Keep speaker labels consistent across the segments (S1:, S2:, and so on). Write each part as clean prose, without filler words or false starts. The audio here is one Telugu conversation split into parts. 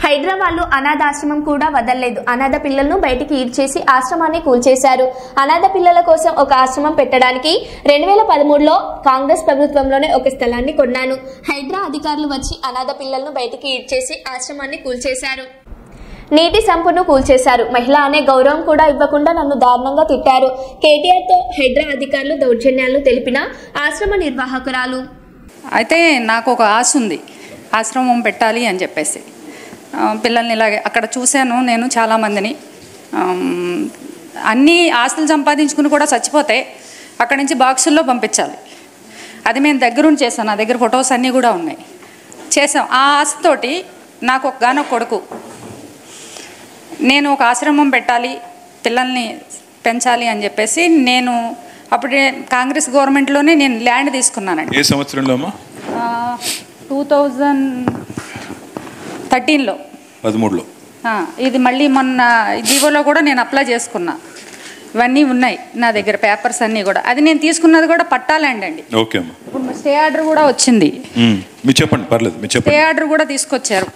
S1: హైదరాబాద్లో అనాథాశ్రమం కూడా వదలలేదు. అనాథ పిల్లలను బయటికి ఈడ్చేసి ఆశ్రమాన్ని కూల్చేశారు. అనాథ పిల్లల కోసం ఒక ఆశ్రమం పెట్టడానికి 2013లో కాంగ్రెస్ ప్రభుత్వంలోనే ఒక స్థలాన్ని కొన్నాను. హైదరాబాద్ అధికారులు వచ్చి అనాథ పిల్లలను బయటికి ఈడ్చేసి ఆశ్రమాన్ని కూల్చేశారు. నీటి సంపును కూల్చేశారు. మహిళ అనే గౌరవం కూడా ఇవ్వకుండా నన్ను దారుణంగా తిట్టారు. కేటీఆర్తో హైదరాబాద్ అధికారులు దౌర్జన్యాలు తెలిపిన ఆశ్రమ నిర్వాహకురాలు.
S2: అయితే నాకు ఒక ఆశ ఉంది, ఆశ్రమం పెట్టాలి అని చెప్పేసి. పిల్లల్ని ఇలాగే అక్కడ చూశాను నేను చాలామందిని. అన్ని ఆస్తులు సంపాదించుకుని కూడా చచ్చిపోతే అక్కడి నుంచి బాక్సుల్లో పంపించాలి. అది మేము దగ్గరుండి చేసాం. నా దగ్గర ఫొటోస్ అన్నీ కూడా ఉన్నాయి. చేసాం. ఆ ఆశతోటి నాకు ఒకగానో కొడుకు, నేను ఒక ఆశ్రమం పెట్టాలి, పిల్లల్ని పెంచాలి అని చెప్పేసి నేను అప్పుడే కాంగ్రెస్ గవర్నమెంట్లోనే నేను ల్యాండ్ తీసుకున్నానండి.
S3: ఏ సంవత్సరంలో అమ్మా?
S2: 2013లో
S3: 13లో.
S2: ఇది మళ్ళీ మొన్న జీవోలో కూడా నేను అప్లై చేసుకున్నా. ఇవన్నీ ఉన్నాయి నా దగ్గర, పేపర్స్ అన్నీ కూడా. అది నేను తీసుకున్నది కూడా పట్టా ల్యాండ్ అండి.
S3: ఓకే అమ్మా.
S2: ఇప్పుడు స్టే ఆర్డర్ కూడా వచ్చింది.
S3: మీరు చెప్పండి, పర్లేదు, మీరు చెప్పండి.
S2: స్టే ఆర్డర్ కూడా తీసుకొచ్చారు.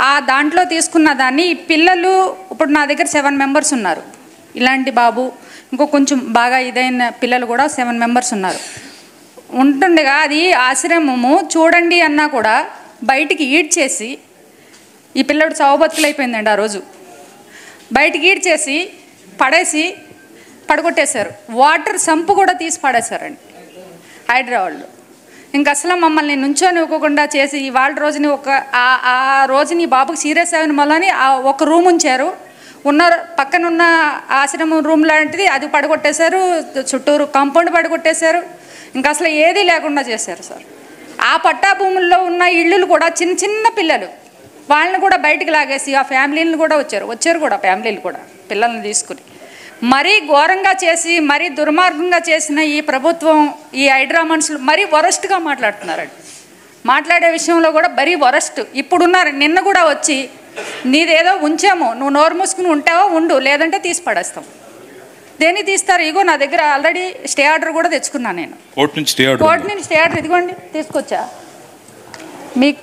S2: ఆ దాంట్లో తీసుకున్న దాన్ని పిల్లలు ఇప్పుడు నా దగ్గర 7 మెంబర్స్ ఉన్నారు. ఇలాంటి బాబు ఇంకో కొంచెం బాగా ఇదైన పిల్లలు కూడా 7 మెంబర్స్ ఉన్నారు. ఉంటుండగా అది ఆశ్రమము చూడండి అన్నా కూడా బయటికి ఈడ్చేసి, ఈ పిల్లడు చావుబతుకులైపోయిందండి. ఆ రోజు బయటికి ఈడ్చేసి పడేసి పడగొట్టేశారు. వాటర్ సంపు కూడా తీసి పడేశారండి హైదరాబాద్లో. ఇంక అసలు మమ్మల్ని నుంచొని ఇవ్వకుండా చేసి ఇవాళ రోజుని ఆ రోజుని బాబుకి సీరియస్ అయిన వల్లని ఒక రూమ్ ఉంచారు. పక్కనున్న ఆశ్రమం రూమ్ లాంటిది అది పడగొట్టేశారు. చుట్టూరు కాంపౌండ్ పడగొట్టేశారు. ఇంకా అసలు ఏదీ లేకుండా చేశారు సార్. ఆ పట్టా భూముల్లో ఉన్న ఇళ్ళు కూడా చిన్న చిన్న పిల్లలు, వాళ్ళని కూడా బయటికి లాగేసి ఆ ఫ్యామిలీని కూడా వచ్చారు కూడా ఫ్యామిలీలు కూడా పిల్లల్ని తీసుకుని మరీ ఘోరంగా చేసి మరీ దుర్మార్గంగా చేసిన ఈ ప్రభుత్వం, ఈ హైడ్రా మనుషులు మరీ వరస్ట్గా మాట్లాడుతున్నారండి. మాట్లాడే విషయంలో కూడా మరీ వరస్ట్. ఇప్పుడున్నారు, నిన్న కూడా వచ్చి నీదేదో ఉంచాము, నువ్వు నోరు మూసుకుని ఉంటావో ఉండు, లేదంటే తీసి పడేస్తాం. దేన్ని తీస్తారు? ఇగో నా దగ్గర ఆల్రెడీ స్టే ఆర్డర్ కూడా తెచ్చుకున్నాను నేను. కోర్టు నుంచి స్టే ఆర్డర్ ఇదిగోండి తీసుకొచ్చా. మీకు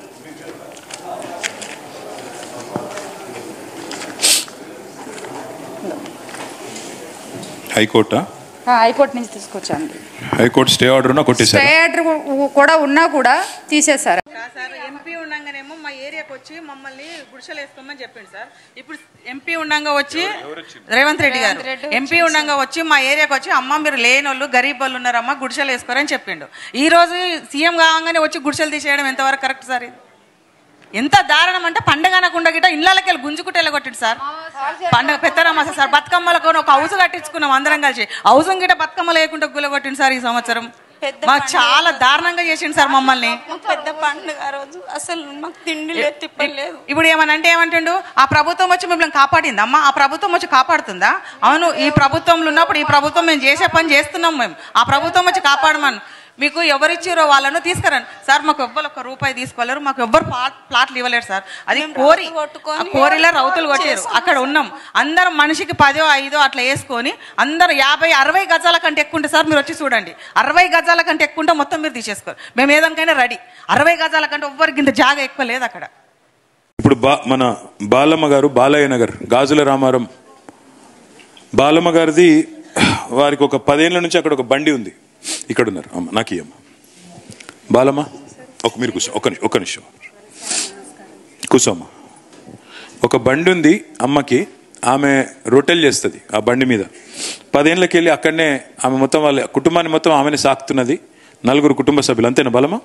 S2: హైకోర్టు నుంచి తీసుకొచ్చాండి.
S3: హైకోర్టు స్టే ఆర్డర్
S2: కూడా ఉన్నా కూడా తీసేశారు.
S4: ఎంపీ ఉండగానేమో మా ఏరియాకి వచ్చి మమ్మల్ని గుడిసెలు వేసుకోమని చెప్పిండు సార్. ఇప్పుడు ఎంపీ ఉండగా వచ్చి రేవంత్ రెడ్డి గారు ఎంపీ ఉండగా వచ్చి మా ఏరియాకి వచ్చి అమ్మ మీరు లేని వాళ్ళు గరీబ్ వాళ్ళు ఉన్నారమ్మా గుడిసెలు వేసుకోరని చెప్పిండు. ఈ రోజు సీఎం కాగానే వచ్చి గుడిసెలు తీసేయడం ఎంతవరకు కరెక్ట్ సార్? ఇది ఎంత దారుణం అంటే పండగ అనకుండా గిట్ట ఇళ్ళకి వెళ్ళి గుంజుకుంటే వెళ్ళగొట్టిండు సార్. పండగ పెద్దరమ్మ సార్ బతుకమ్మలకు ఒక హౌస్ కట్టించుకున్నాం అందరం కలిసి. హౌస్ గిట్ట బతుకమ్మ లేకుండా గులగొట్టిండు సార్. ఈ సంవత్సరం మాకు చాలా దారుణంగా చేసిండు సార్ మమ్మల్ని.
S5: పెద్ద పండుగ రోజు అసలు మాకు తిండి లేదు, తిప్పలు లేదు.
S4: ఇప్పుడు ఏమనంటే ఏమంటుండు, ఆ ప్రభుత్వం వచ్చి మిమ్మల్ని కాపాడింది అమ్మా, ఆ ప్రభుత్వం వచ్చి కాపాడుతుందా? అవును, ఈ ప్రభుత్వంలో ఉన్నప్పుడు ఈ ప్రభుత్వం మేము చేసే పని చేస్తున్నాం, మేము ఆ ప్రభుత్వం వచ్చి కాపాడమని. మీకు ఎవరిచ్చారో వాళ్ళను తీసుకురండి సార్. మాకు ఎవ్వరు ₹1 తీసుకోలేరు, మాకు ఎవ్వరు ప్లాట్లు ఇవ్వలేరు సార్. అది కోరిలో రౌతులు కొట్టారు. అక్కడ ఉన్నాం అందరం మనిషికి 10, 5 అట్లా వేసుకొని అందరూ 50, 60 గజాల కంటే ఎక్కువ ఉంటే సార్ మీరు వచ్చి చూడండి. 60 గజాల కంటే ఎక్కువ ఉంటే మొత్తం మీరు తీసేసుకోరు. మేము ఏదానికైనా రెడీ. 60 గజాల కంటే ఎవ్వరికి ఇంత జాగా ఎక్కువ లేదు అక్కడ.
S3: ఇప్పుడు మన బాలమ్మ గారు బాలయ్య నగర్ గాజుల రామారం బాలమ్మ గారిది, వారికి ఒక 10 ఏళ్ల నుంచి అక్కడ ఒక బండి ఉంది. ఇక్కడ ఉన్నారు అమ్మ, నాకు అమ్మ బాలమ్మ మీరు కూర్చో, ఒక్క నిమిషం కూర్చోమ్మ. ఒక బండి ఉంది అమ్మకి, ఆమె రొట్టెలు చేస్తుంది ఆ బండి మీద. 10 ఏళ్ళకి వెళ్ళి అక్కడనే ఆమె మొత్తం వాళ్ళ కుటుంబాన్ని మొత్తం ఆమెనే సాకుతున్నది. 4 కుటుంబ సభ్యులు అంతేనా బాలమ్మ?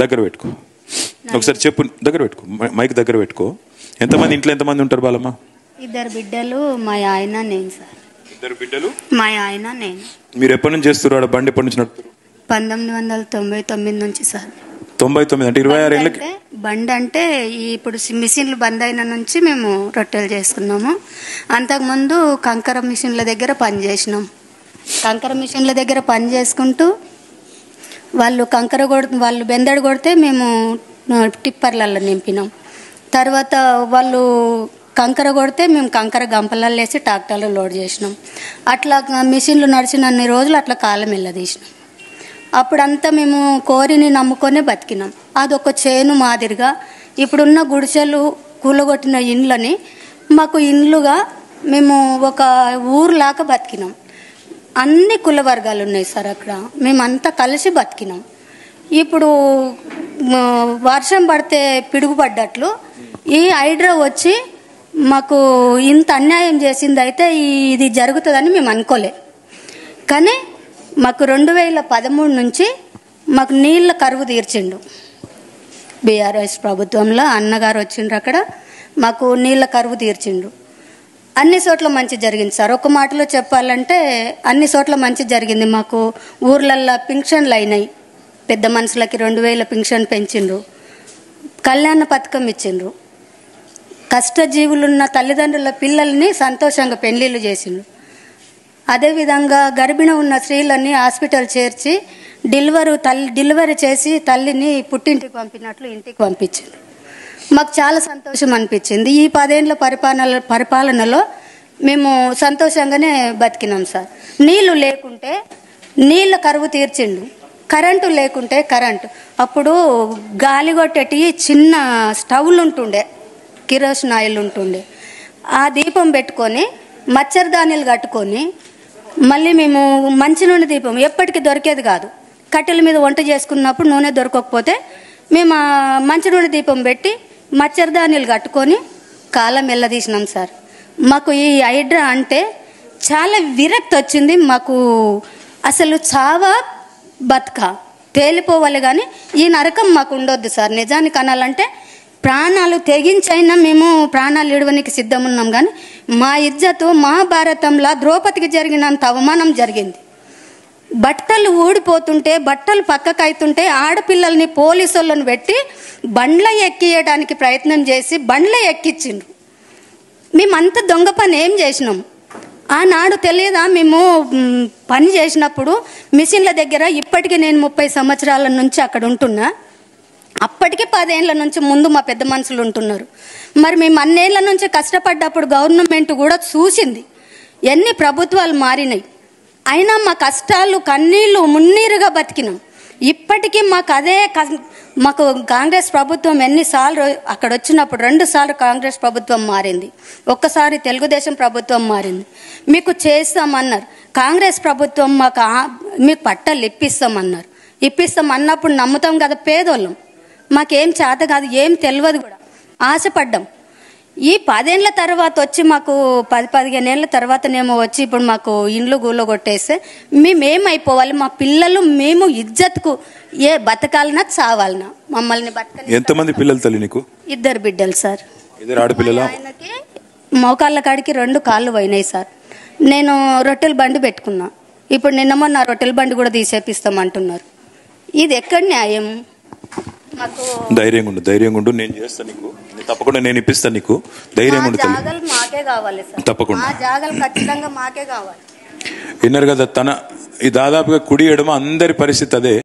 S3: దగ్గర పెట్టుకో ఒకసారి చెప్పు, దగ్గర పెట్టుకో, మైక్ దగ్గర పెట్టుకో. ఎంతమంది ఇంట్లో ఎంతమంది ఉంటారు బాలమ్మ?
S6: 2 బిడ్డలు, మా ఆయన, నేను సార్.
S3: 2 బిడ్డలు,
S6: మా ఆయన, నేను.
S3: మీరు ఎప్పటి నుంచి చేస్తారు? బండి ఎప్పటి నుంచి నడుపుతారు?
S6: 1999 నుంచి సార్.
S3: 99 అంటే 26 ఏళ్ళకి
S6: బండి. అంటే ఇప్పుడు మిషన్లు బంద్ అయిన నుంచి మేము రొట్టెలు చేసుకున్నాము. అంతకుముందు కంకర మిషన్ల దగ్గర పని చేసినాం. కంకర మిషన్ల దగ్గర పని చేసుకుంటూ వాళ్ళు వాళ్ళు బెందడు కొడితే మేము టిప్పర్లలో నింపినాం. తర్వాత వాళ్ళు కంకర కొడితే మేము కంకర గంపలలో వేసి ట్రాక్టర్లో లోడ్ చేసినాం. అట్లా మిషన్లు నడిచినన్ని రోజులు అట్లా కాలం వెళ్ళదీసినాం. అప్పుడంతా మేము కోరిని నమ్ముకొనే బతికినాం. అదొక చేను మాదిరిగా. ఇప్పుడున్న గుడిసెలు కూలగొట్టిన ఇండ్లని మాకు ఇండ్లుగా మేము ఒక ఊరులాగా బతికినాం. అన్ని కుల వర్గాలు ఉన్నాయి సార్ అక్కడ, మేమంతా కలిసి బతికినాం. ఇప్పుడు వర్షం పడితే పిడుగుపడ్డట్లు ఈ హైడ్రా వచ్చి మాకు ఇంత అన్యాయం చేసింది. అయితే ఇది జరుగుతుందని మేము అనుకోలే. కానీ మాకు 2013 నుంచి మాకు నీళ్ళ కరువు తీర్చిండు. బీఆర్ఎస్ ప్రభుత్వంలో అన్నగారు వచ్చిండ్రు, అక్కడ మాకు నీళ్ళ కరువు తీర్చిండు. అన్ని చోట్ల మంచి జరిగింది సార్. ఒక మాటలో చెప్పాలంటే అన్ని చోట్ల మంచి జరిగింది. మాకు ఊర్లల్లో పింఛన్లు అయినాయి, పెద్ద మనుషులకి 2000 పింఛన్ పెంచిండ్రు, కళ్యాణ పథకం ఇచ్చిండ్రు, కష్టజీవులున్న తల్లిదండ్రుల పిల్లల్ని సంతోషంగా పెళ్లిళ్ళు చేసిండ్రు. అదేవిధంగా గర్భిణి ఉన్న స్త్రీలని హాస్పిటల్ చేర్చి డెలివరీ చేసి తల్లిని పుట్టింటికి పంపినట్లు ఇంటికి పంపించిండ్రు. మాకు చాలా సంతోషం అనిపించింది. ఈ 10 ఏళ్ల పరిపాలనలో మేము సంతోషంగానే బతికినాం సార్. నీళ్లు లేకుంటే నీళ్ళ కరువు తీర్చిండు, కరెంటు లేకుంటే కరెంటు. అప్పుడు గాలిగొట్టేటి చిన్న స్టవ్లు ఉంటుండే, కిరోసిన్ ఆయిల్ ఉంటుండే. ఆ దీపం పెట్టుకొని మచ్చరదానీలు కట్టుకొని మళ్ళీ మేము మంచినూనె దీపం ఎప్పటికీ దొరికేది కాదు. కట్టెల మీద వంట చేసుకున్నప్పుడు నూనె దొరకకపోతే మేము మంచినూనె దీపం పెట్టి మచ్చరదానీలు కట్టుకొని కాలం వెళ్ళదీసినాం సార్. మాకు ఈ హైడ్రా అంటే చాలా విరక్తి వచ్చింది. మాకు అసలు చావా బతుక తేలిపోవాలి, కానీ ఈ నరకం మాకు ఉండొద్దు సార్. నిజానికి అనాలంటే ప్రాణాలు తెగించైనా మేము ప్రాణాలు ఇడవనికి సిద్ధమున్నాం. కానీ మా ఇజ్జతు మహాభారతంలో ద్రౌపదికి జరిగినంత అవమానం జరిగింది. బట్టలు ఊడిపోతుంటే, బట్టలు పక్కకైతుంటే ఆడపిల్లల్ని పోలీసులను పెట్టి బండ్ల ఎక్కియడానికి ప్రయత్నం చేసి బండ్ల ఎక్కించిండ్రు. మేమంతా దొంగ పని ఏం చేసినాం ఆనాడు తెలియదా? మేము పని చేసినప్పుడు మిషన్ల దగ్గర ఇప్పటికీ నేను 30 సంవత్సరాల నుంచి అక్కడ ఉంటున్నా. అప్పటికే 10 ఏళ్ల నుంచి ముందు మా పెద్ద మనుషులు ఉంటున్నారు. మరి మేము అన్నేళ్ల నుంచి కష్టపడ్డప్పుడు గవర్నమెంట్ కూడా చూసింది. ఎన్ని ప్రభుత్వాలు మారినాయి, అయినా మా కష్టాలు కన్నీళ్లు మున్నీరుగా బతికినాం. ఇప్పటికీ మాకు కాంగ్రెస్ ప్రభుత్వం ఎన్నిసార్లు అక్కడ వచ్చినప్పుడు 2 సార్లు కాంగ్రెస్ ప్రభుత్వం మారింది, ఒక్కసారి తెలుగుదేశం ప్రభుత్వం మారింది. మీకు చేస్తామన్నారు. కాంగ్రెస్ ప్రభుత్వం మీకు పట్టాలు ఇప్పిస్తామన్నారు. ఇప్పిస్తాం అన్నప్పుడు నమ్ముతాం కదా, పేదోళ్ళం, మాకేం చేత కాదు, ఏం తెలియదు కూడా, ఆశపడ్డాం. ఈ 10 ఏళ్ల తర్వాత వచ్చి మాకు 10-15 ఏళ్ల తర్వాతనేమో వచ్చి ఇప్పుడు మాకు ఇండ్లు గూళ్ళో కొట్టేస్తే మేమేమైపోవాలి? మా పిల్లలు మేము ఇజ్జత్కు బతకాలన్నా చావాలన్నా మమ్మల్ని బతకని.
S3: ఎంతమంది పిల్లలు తల్లి నీకు?
S6: 2 బిడ్డలు సార్.
S3: 2 ఆడపిల్లలా?
S6: ఆయనకి మోకాళ్ళ కాడికి 2 కాళ్ళు పోయినాయి సార్. నేను రొట్టెల బండి పెట్టుకున్నా. ఇప్పుడు నిన్న మొన్న రొట్టెల బండి కూడా తీసేపిస్తామంటున్నారు. ఇది ఎక్కడ న్యాయం?
S3: ధైర్యంగా ఉండు, నేను చేస్తాను నీకు, తప్పకుండా నేను ఇప్పిస్తాను నీకు. ధైర్యంగా ఉండు తల్లి.
S6: జాగాలు మాకే కావాలి సార్,
S3: తప్పకుండా
S6: జాగాలు ఖచ్చితంగా మాకే కావాలి.
S3: విన్నారు కదా, ఈ దాదాపుగా కుడి ఎడమ అందరి పరిస్థితి అదే.